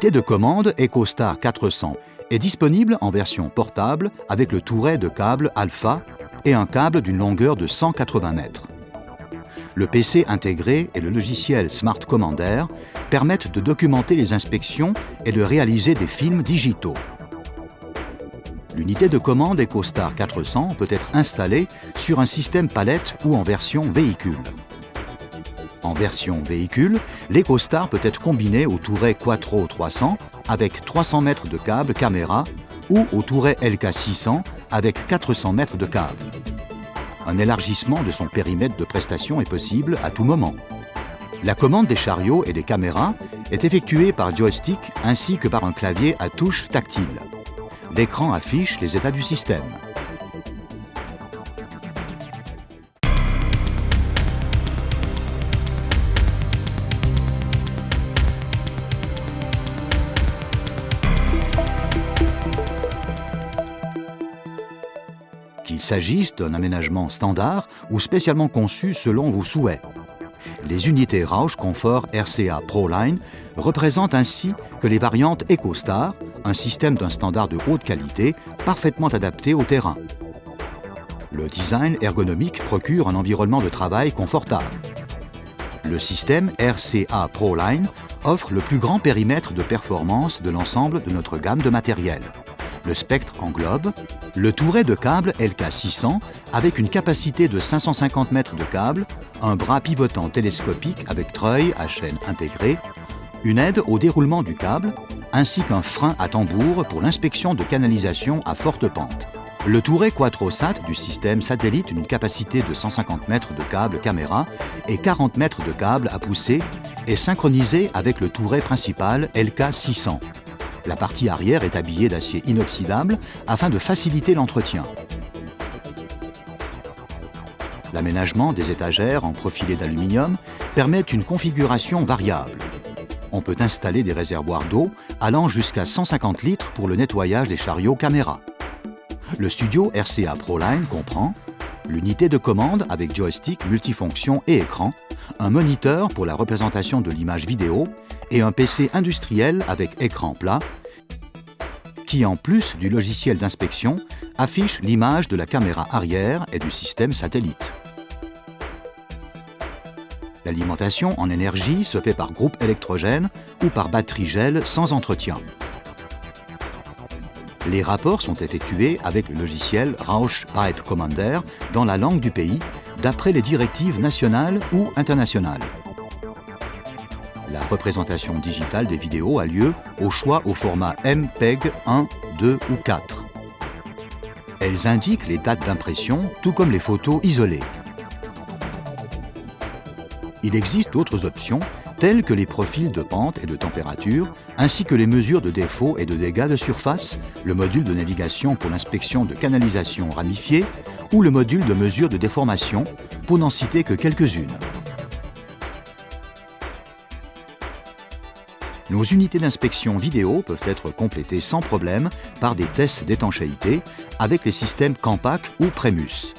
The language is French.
L'unité de commande EcoStar 400 est disponible en version portable avec le touret de câble Alpha et un câble d'une longueur de 180 mètres. Le PC intégré et le logiciel Smart Commander permettent de documenter les inspections et de réaliser des films digitaux. L'unité de commande EcoStar 400 peut être installée sur un système palette ou en version véhicule. En version véhicule, l'EcoStar peut être combiné au touret Quattro 300 avec 300 mètres de câble caméra ou au touret LK600 avec 400 mètres de câble. Un élargissement de son périmètre de prestation est possible à tout moment. La commande des chariots et des caméras est effectuée par joystick ainsi que par un clavier à touche tactile. L'écran affiche les états du système. Qu'il s'agisse d'un aménagement standard ou spécialement conçu selon vos souhaits. Les unités Roush Comfort RCA ProLine représentent ainsi que les variantes EcoStar, un système d'un standard de haute qualité parfaitement adapté au terrain. Le design ergonomique procure un environnement de travail confortable. Le système RCA ProLine offre le plus grand périmètre de performance de l'ensemble de notre gamme de matériel. Le spectre englobe le touret de câble LK600 avec une capacité de 550 mètres de câble, un bras pivotant télescopique avec treuil à chaîne intégré, une aide au déroulement du câble, ainsi qu'un frein à tambour pour l'inspection de canalisation à forte pente. Le touret QuattroSat du système satellite une capacité de 150 mètres de câble caméra et 40 mètres de câble à pousser est synchronisé avec le touret principal LK600. La partie arrière est habillée d'acier inoxydable afin de faciliter l'entretien. L'aménagement des étagères en profilé d'aluminium permet une configuration variable. On peut installer des réservoirs d'eau allant jusqu'à 150 litres pour le nettoyage des chariots caméra. Le studio RCA ProLine comprend l'unité de commande avec joystick multifonction et écran, un moniteur pour la représentation de l'image vidéo et un PC industriel avec écran plat qui, en plus du logiciel d'inspection, affiche l'image de la caméra arrière et du système satellite. L'alimentation en énergie se fait par groupe électrogène ou par batterie gel sans entretien. Les rapports sont effectués avec le logiciel Roush Pipe Commander dans la langue du pays, d'après les directives nationales ou internationales. La représentation digitale des vidéos a lieu au choix au format MPEG 1, 2 ou 4. Elles indiquent les dates d'impression, tout comme les photos isolées. Il existe d'autres options, telles que les profils de pente et de température, ainsi que les mesures de défauts et de dégâts de surface, le module de navigation pour l'inspection de canalisation ramifiée ou le module de mesure de déformation, pour n'en citer que quelques-unes. Nos unités d'inspection vidéo peuvent être complétées sans problème par des tests d'étanchéité avec les systèmes Campac ou Premus.